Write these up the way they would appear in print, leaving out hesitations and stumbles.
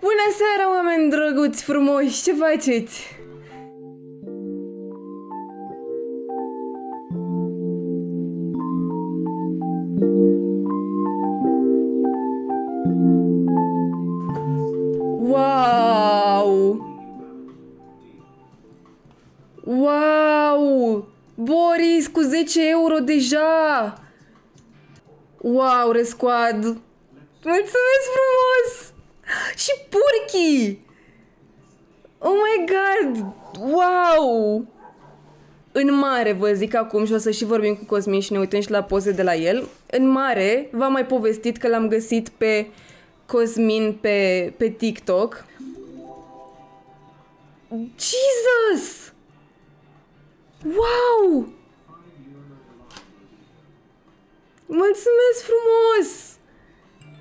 Bună seara, oameni drăguți, frumoși, ce faceți? Wow! Wow! Boris, cu 10 euro deja! Wow, Resquad! Mulțumesc frumos! Și Purchi! Oh my god! Wow! În mare, vă zic acum, și o să și vorbim cu Cosmin și ne uităm și la poze de la el. În mare, v-am mai povestit că l-am găsit pe Cosmin pe TikTok. Jesus! Wow! Mulțumesc frumos!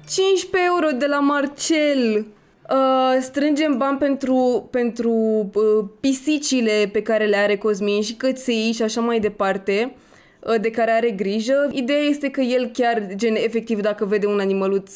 15 euro de la Marcel. Strângem bani pentru pisicile pe care le are Cosmin și căței și așa mai departe, de care are grijă. Ideea este că el chiar, gen, efectiv, dacă vede un animăluț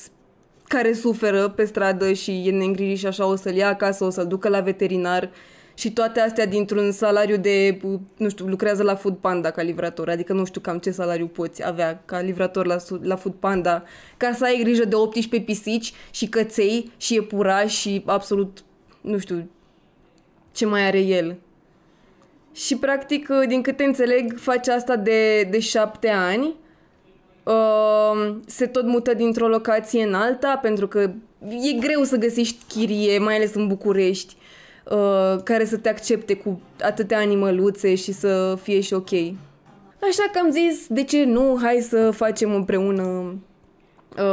care suferă pe stradă și e neîngrijit și așa, o să-l ia acasă, o să-l ducă la veterinar. Și toate astea dintr-un salariu de, nu știu, lucrează la Food Panda ca livrator, adică nu știu cam ce salariu poți avea ca livrator la Food Panda, ca să ai grijă de 18 pisici și căței și iepurași și absolut, nu știu, ce mai are el. Și practic, din câte înțeleg, face asta de 7 ani. Se tot mută dintr-o locație în alta, pentru că e greu să găsești chirie, mai ales în București, care să te accepte cu atâtea animăluțe și să fie și ok. Așa că am zis, de ce nu, hai să facem împreună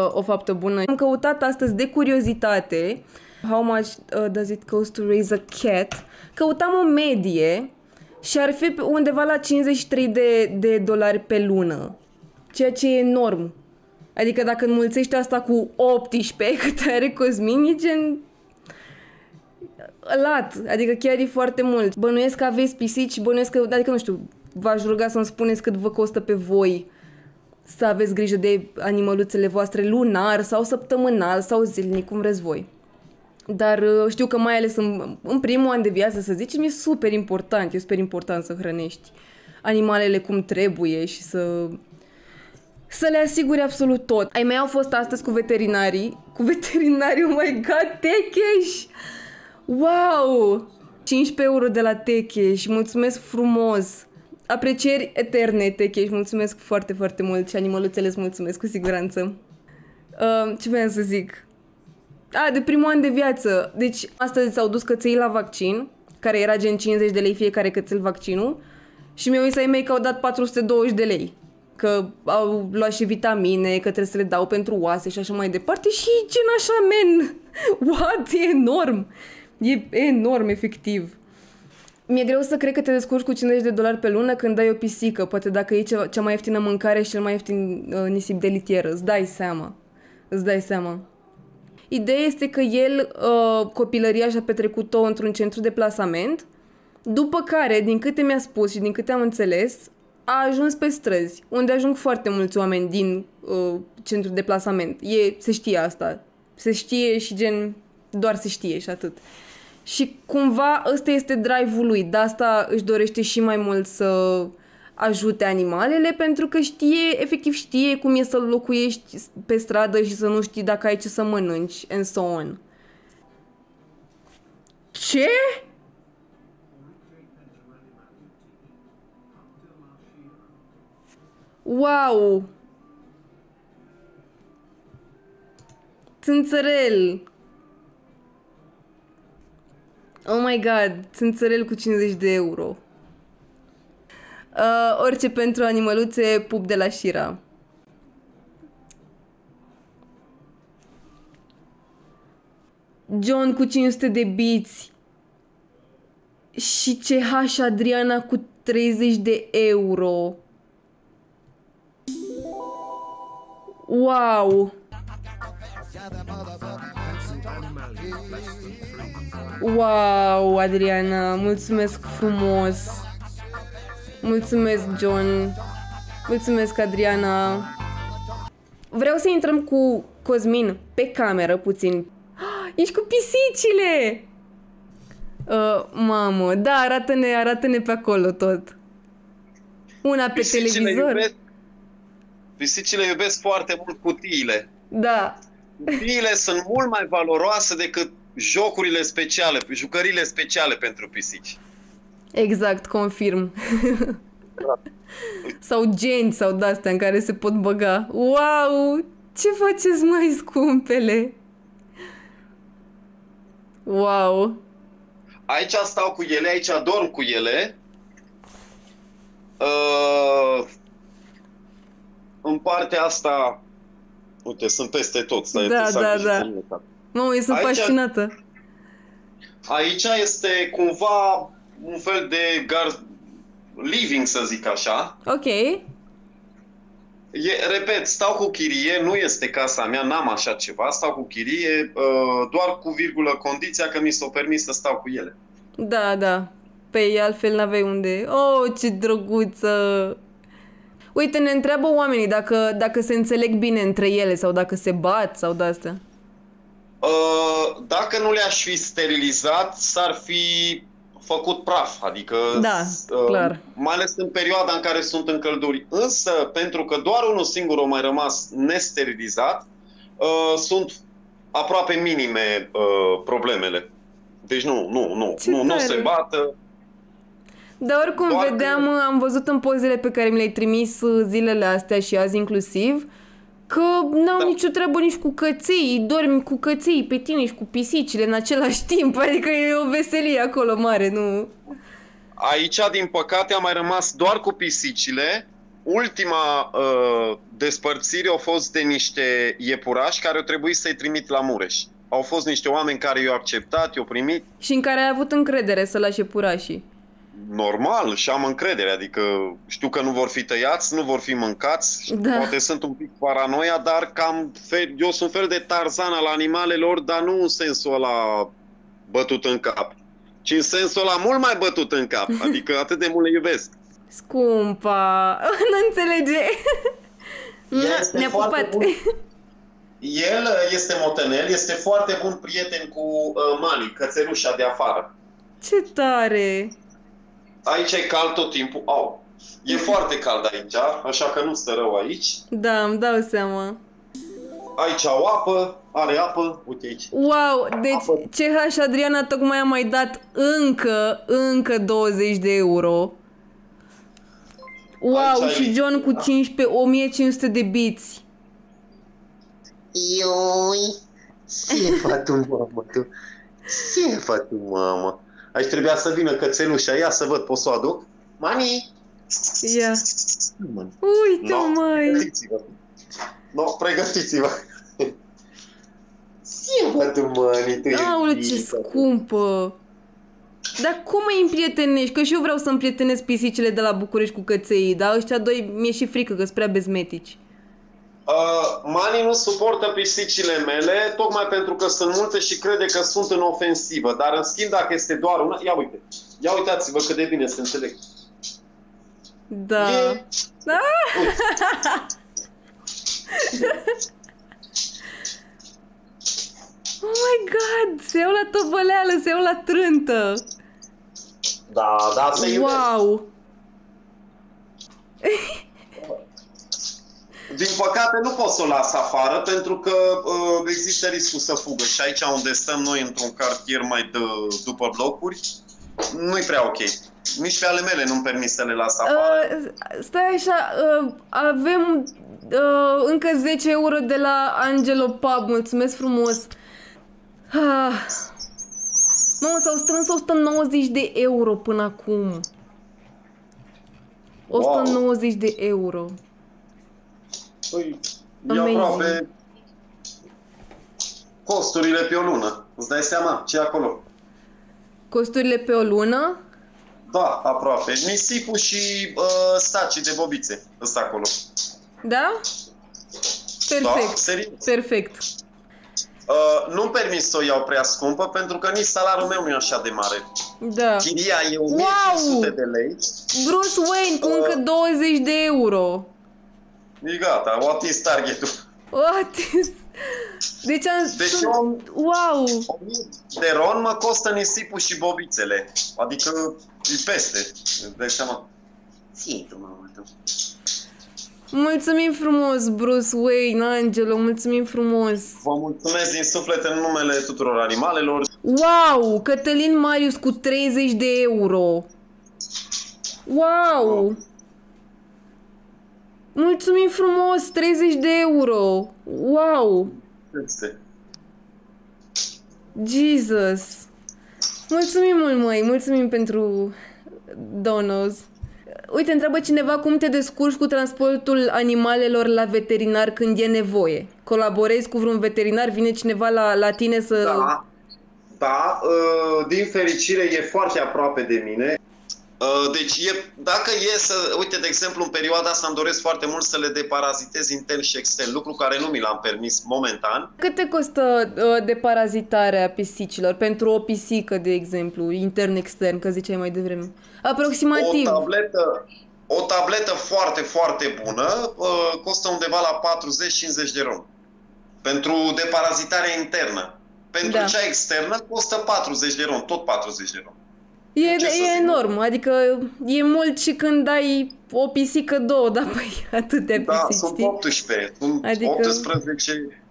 o faptă bună. Am căutat astăzi de curiozitate how much does it cost to raise a cat. Căutam o medie și ar fi undeva la 53 de dolari pe lună, ceea ce e enorm. Adică dacă înmulțești asta cu 18 cât are Cosmin, e gen lat, adică chiar e foarte mult. Bănuiesc că aveți pisici, bănuiesc că, adică nu știu, v-aș ruga să-mi spuneți cât vă costă pe voi să aveți grijă de animăluțele voastre lunar sau săptămânal sau zilnic, cum vreți voi. Dar știu că mai ales în primul an de viață, să zicem, e super important să hrănești animalele cum trebuie și să le asiguri absolut tot. Ai mei au fost astăzi cu veterinarii, oh my god, Techeș! Wow! 15 euro de la Techeș, mulțumesc frumos! Aprecieri eterne, Techeș, mulțumesc foarte, foarte mult și animăluțele îți mulțumesc cu siguranță. Ce voiam să zic? De primul an de viață. Deci astăzi s-au dus căței la vaccin, care era gen 50 de lei fiecare cățel vaccinul, și mi-au zis ai mei că au dat 420 de lei. Că au luat și vitamine, că trebuie să le dau pentru oase și așa mai departe și gen așa, men! What? E enorm! E enorm, efectiv. Mi-e greu să cred că te descurci cu 50 de dolari pe lună când ai o pisică. Poate dacă e cea mai ieftină mâncare și cel mai ieftin nisip de litieră. Îți dai seama. Ideea este că el copilăria și-a petrecut-o într-un centru de plasament, după care, din câte mi-a spus și din câte am înțeles, a ajuns pe străzi, unde ajung foarte mulți oameni din centru de plasament. Se știe asta. Se știe și gen doar se știe și atât. Și cumva ăsta este drive-ul lui. De asta își dorește și mai mult să ajute animalele, pentru că efectiv știe cum e să locuiești pe stradă și să nu știi dacă ai ce să mănânci, and so on. Ce? Wow! Țânțărel! Oh my god, țânțărel cu 50 de euro. Orice pentru animăluțe, pup de la Shira. John cu 500 de biți. Și CH Adriana cu 30 de euro. Wow! Wow, Adriana, mulțumesc frumos. Mulțumesc, John. Mulțumesc, Adriana. Vreau să intrăm cu Cosmin pe cameră puțin. Ești cu pisicile! Mamă, da, arată-ne pe acolo tot. Una pe televizor. Pisicile iubesc foarte mult cutiile. Da. Cutiile sunt mult mai valoroase decât jocurile speciale, jucăriile speciale pentru pisici. Exact, confirm. Sau genți sau de-astea în care se pot băga. Wow! Ce faceți, mai scumpele? Wow! Aici stau cu ele, aici dorm cu ele. În partea asta, uite, sunt peste tot. Stai, da. Mamă, eu sunt fascinată. Aici este cumva un fel de living, să zic așa. Ok. Repet, stau cu chirie, nu este casa mea, n-am așa ceva, stau cu chirie, doar cu virgulă condiția că mi s-o permis să stau cu ele. Da. Păi altfel n-aveai unde. Oh, ce drăguță! Uite, ne întreabă oamenii dacă se înțeleg bine între ele sau dacă se bat sau de-astea. Dacă nu le-aș fi sterilizat, s-ar fi făcut praf, adică da, clar. Mai ales în perioada în care sunt în călduri. Însă, pentru că doar unul singur a mai rămas nesterilizat, sunt aproape minime problemele. Deci nu se bată. Dar oricum vedeam, am văzut în pozele pe care mi le-ai trimis zilele astea și azi inclusiv, că n-au nicio treabă nici cu căței, dormi cu căței pe tine și cu pisicile în același timp, adică e o veselie acolo mare, nu? Aici, din păcate, am mai rămas doar cu pisicile. Ultima despărțire a fost de niște iepurași care au trebuit să-i trimit la Mureș. Au fost niște oameni care i-au acceptat, i-au primit. Și în care ai avut încredere să lași iepurașii. Normal, și am încredere, adică știu că nu vor fi tăiați, nu vor fi mâncați, poate sunt un pic paranoia, dar eu sunt fel de Tarzan al animalelor, dar nu în sensul ăla bătut în cap, ci în sensul ăla mult mai bătut în cap, adică atât de mult le iubesc. Scumpa, nu înțelege. Ne-a pupat. El este motenel, este foarte bun prieten cu Mani, cățelușa de afară. Ce tare! Aici e cald tot timpul. E foarte cald aici, așa că nu stă rău aici. Da, îmi dau seama. Aici au apă, are apă, uite aici. Wow, deci apă. CH Adriana tocmai a mai dat încă 20 de euro. Wow, aici și John cu 1500 de biți. Ioi, ce faci tu, mamă, tu? Ce faci tu, mamă? Aici trebuia să vină cățelușa, ia să văd, pot să o aduc? Mani! Ia. Uite, măi! Pregătiți-vă! Ce faci tu, Mani? Aoleu, ce scumpă! Dar cum îi împrietenești? Că și eu vreau să împrietenesc pisicile de la București cu căței, dar ăștia doi mi-e și frică că-s prea bezmetici. Mani nu suportă pisicile mele, tocmai pentru că sunt multe și crede că sunt în ofensivă. Dar în schimb, dacă este doar una... Ia uitați-vă cât de bine se înțeleg. Da. Oh my god! Se iau la tovăleală, se iau la trântă. Da, se iubesc. Wow! Din păcate nu pot să o las afară pentru că există riscul să fugă și aici unde stăm noi într-un cartier mai după blocuri, nu-i prea ok. Nici pe ale mele nu-mi permis să le las afară. Stai așa, avem încă 10 euro de la Angelo Pub, mulțumesc frumos. Mamă, s-au strâns 190 de euro până acum. 190 de euro. Păi, e aproape costurile pe o lună. Îți dai seama ce e acolo? Costurile pe o lună? Da, aproape. Nisipul și sacii de bobițe ăsta acolo. Da? Perfect. Da, perfect. Nu-mi permis să o iau prea scumpă pentru că nici salariul meu nu e așa de mare. Da. Chiria e 1500 de lei. Bruce Wayne cu încă 20 de euro. E gata, o atins targetul. Deci wow! 1000 de ron mă costă nisipul și bobițele. Adică e peste. Îți dai seama? Ții tu, mamă, tu. Mulțumim frumos, Bruce Wayne, Angelo, mulțumim frumos. Vă mulțumesc din suflet în numele tuturor animalelor. Wow! Cătălin Marius cu 30 de euro. Wow! Mulțumim frumos, 30 de euro. Wow! Jesus! Mulțumim mult, măi, mulțumim pentru donos. Uite, întreabă cineva cum te descurci cu transportul animalelor la veterinar când e nevoie. Colaborezi cu vreun veterinar? Vine cineva la tine să... Da, din fericire e foarte aproape de mine. Deci, dacă e să... Uite, de exemplu, în perioada asta îmi doresc foarte mult să le deparazitez intern și extern, lucru care nu mi l-am permis momentan. Cât te costă deparazitarea pisicilor? Pentru o pisică, de exemplu, intern-extern, că ziceai mai devreme. Aproximativ. O tabletă foarte, foarte bună costă undeva la 40-50 de ron. Pentru deparazitarea internă. Pentru cea externă costă 40 de ron, tot 40 de ron. E enorm, adică e mult și când ai o pisică, două, dar păi atâtea pisici, da, sunt 18, sunt adică... 18,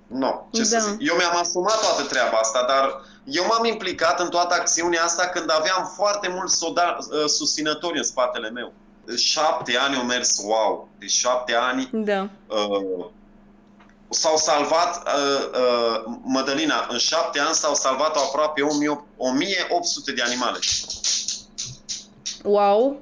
nu, ce să zic. Eu mi-am asumat toată treaba asta, dar eu m-am implicat în toată acțiunea asta când aveam foarte mulți susținători în spatele meu. 7 ani au mers, wow, de 7 ani s-au salvat, Mădălina, în 7 ani s-au salvat aproape 1800 de animale. Wow!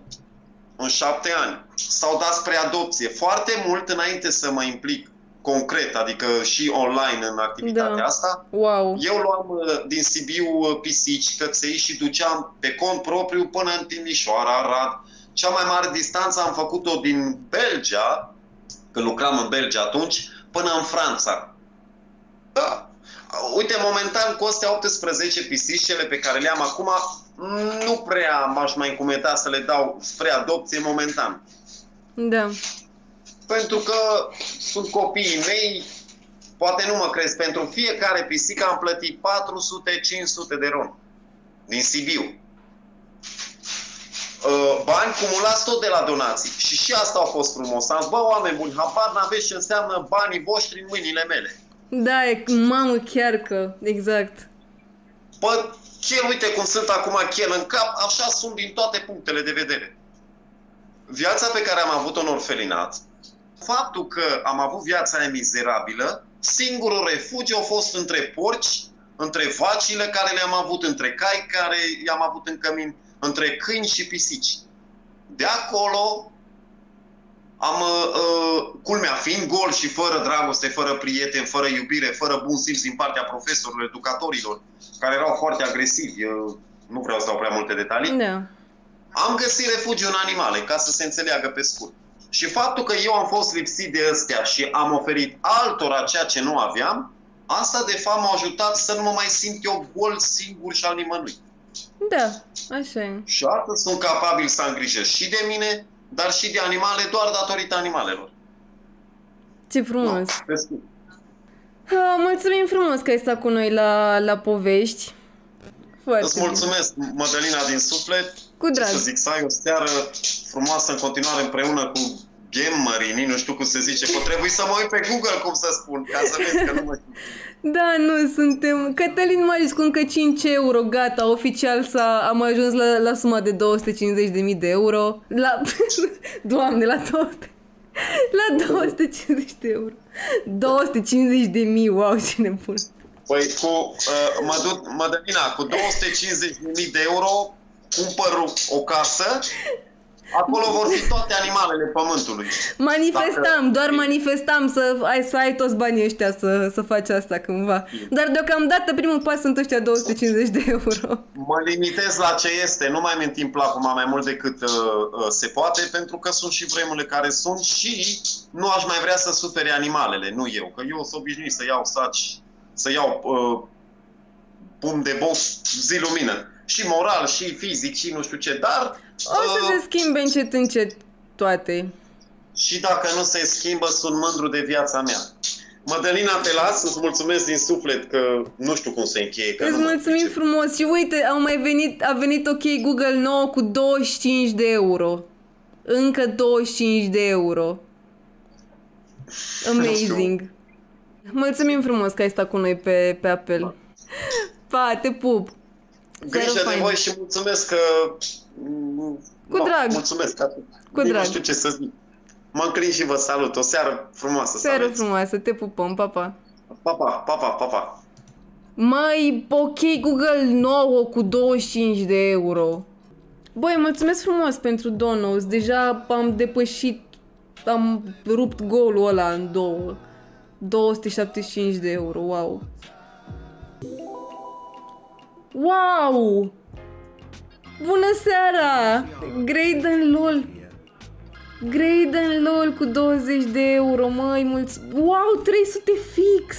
În 7 ani. S-au dat spre adopție. Foarte mult înainte să mă implic concret, adică și online în activitatea asta. Wow. Eu luam din Sibiu pisici, căței și duceam pe cont propriu până în Timișoara, Arad. Cea mai mare distanță am făcut-o din Belgia, că lucram în Belgia atunci, până în Franța. Da. Uite, momentan cu astea 18 pisici, cele pe care le am acum, nu prea m-aș mai încumeta să le dau spre adopție momentan. Da. Pentru că sunt copiii mei, poate nu mă crezi, pentru fiecare pisică am plătit 400-500 de ron din Sibiu. Bani cumulați tot de la donații. Și asta a fost frumos. Am zis, bă, oameni buni, habar n-aveți ce înseamnă banii voștri în mâinile mele. Da, mamă, chiar că, exact. Bă, chel, uite cum sunt acum chel în cap, așa sunt din toate punctele de vedere. Viața pe care am avut-o în orfelinat, faptul că am avut viața aia mizerabilă, singurul refugiu a fost între porci, între vacile care le-am avut, între cai care i-am avut în cămin, între câini și pisici. De acolo am, culmea, fiind gol și fără dragoste, fără prieteni, fără iubire, fără bun simț din partea profesorilor, educatorilor, care erau foarte agresivi, nu vreau să dau prea multe detalii, am găsit refugiu în animale, ca să se înțeleagă pe scurt. Și faptul că eu am fost lipsit de astea și am oferit altora ceea ce nu aveam, asta de fapt m-a ajutat să nu mă mai simt eu gol, singur și al nimănui. Da, așa e. Și astăzi sunt capabil să am grijă și de mine, dar și de animale, doar datorită animalelor. Ce frumos! Mulțumim frumos că ai stat cu noi la povești. Foarte îți mulțumesc, Mădălina, din suflet. Cu drag. Să zic, să ai o seară frumoasă în continuare împreună cu gamerii, nu știu cum se zice. Pot trebui să mă uit pe Google cum să spun, ca să vezi că nu mă știu. Da, nu, suntem... Cătălin Marius cu încă 5 euro, gata, oficial am ajuns la suma de 250.000 de euro. Doamne, la 250 de euro. 250.000, wow, ce nebun. Păi, Mădălina, cu 250.000 de euro cumpăr o casă. Acolo vor fi toate animalele pământului. Doar manifestam să ai toți banii ăștia să faci asta cândva. Dar deocamdată primul pas sunt ăștia 250 de euro. Mă limitez la ce este, nu mai mi timp acum mai mult decât se poate, pentru că sunt și vremurile care sunt și nu aș mai vrea să sufere animalele, nu eu. Că eu sunt obișnuit să iau saci, să iau pum de box zi lumină. Și moral, și fizic, și nu știu ce, dar... O să se schimbe încet, încet toate. Și dacă nu se schimbă, sunt mândru de viața mea. Mădălina, te las, îți mulțumesc din suflet că nu știu cum se încheie. Că îți mulțumim frumos și uite, a venit OK Google nouă cu 25 de euro. Încă 25 de euro. Amazing. Mulțumim frumos că ai stat cu noi pe apel. Pa, te pup. Grijă de voi și mulțumesc că... Cu drag. Mulțumesc. Cu drag. Nu știu ce să zic. Mă înclin și vă salut. O seară frumoasă. Seară frumoasă. Te pupăm. Pa, pa. Pa, pa, pa, pa, pa, pa. Mai OK Google nouă cu 25 de euro. Băi, mulțumesc frumos pentru donos. Deja am depășit, am rupt golul ăla în două. 275 de euro. Wow. Wow! Bună seara! Graydon LOL. Graydon LOL cu 20 de euro, măi, wow, 300 fix!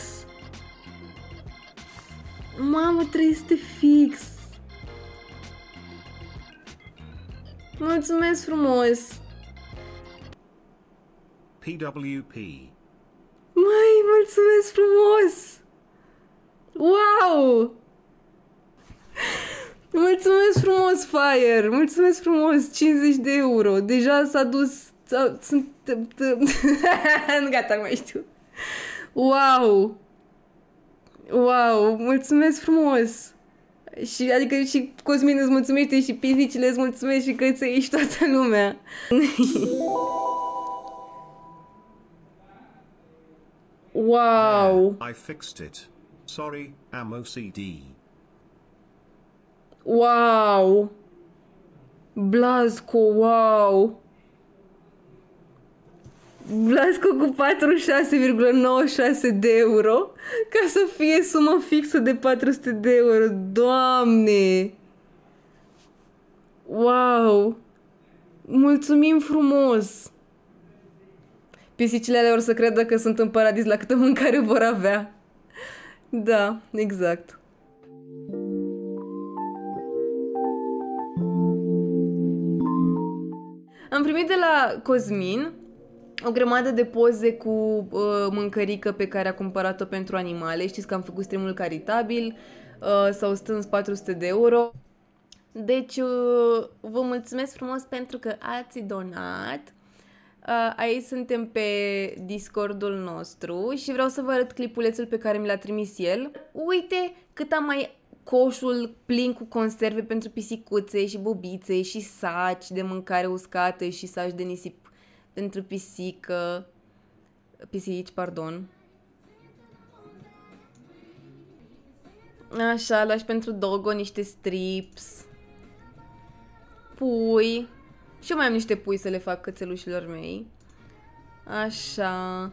Mamă, 300 fix! Mulțumesc frumos! PWP. Măi, mulțumesc frumos! Wow! Mulțumesc frumos, Fire! Mulțumesc frumos! 50 de euro! Deja s-a dus... Gata, nu mai știu. Wow! Wow! Mulțumesc frumos! Și, adică și Cosmin îți mulțumește și pisicile îți mulțumesc și căței și toată lumea. Wow! I fixed it. Sorry, I'm OCD. Wow! Blasco, wow! Blasco cu 46,96 de euro ca să fie sumă fixă de 400 de euro. Doamne! Wow! Mulțumim frumos! Pisicile alea or să creadă că sunt în paradis la câtă mâncare vor avea. Da, exact. Am primit de la Cosmin o grămadă de poze cu mâncărică pe care a cumpărat-o pentru animale. Știți că am făcut streamul caritabil, s-au strâns 400 de euro. Deci vă mulțumesc frumos pentru că ați donat. Aici suntem pe Discordul nostru și vreau să vă arăt clipulețul pe care mi l-a trimis el. Uite cât am mai coșul plin cu conserve pentru pisicuțe și bobițe și saci de mâncare uscată și saci de nisip pentru pisici, pardon. Așa, lași pentru Dogo niște strips. Pui. Și eu mai am niște pui să le fac cățelușilor mei. Așa.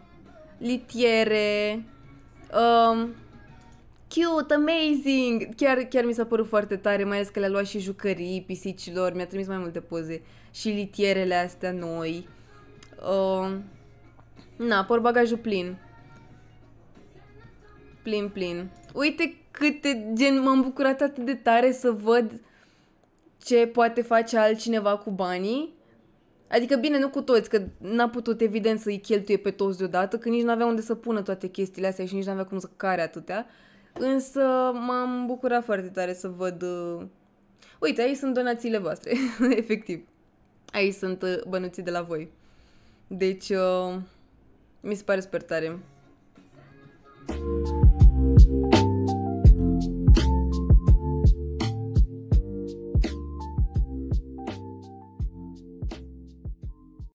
Litiere. Cute, amazing! Chiar mi s-a părut foarte tare, mai ales că le-a luat și jucării pisicilor. Mi-a trimis mai multe poze. Și litierele astea noi. Na, portbagajul plin. Plin. Uite câte, gen, m-am bucurat atât de tare să văd ce poate face altcineva cu banii. Adică bine, nu cu toți, că n-a putut evident să-i cheltuie pe toți deodată, că nici n-avea unde să pună toate chestiile astea și nici n-avea cum să care atâtea. Însă m-am bucurat foarte tare să văd... Uite, aici sunt donațiile voastre, efectiv. Aici sunt bănuții de la voi. Deci, mi se pare super tare.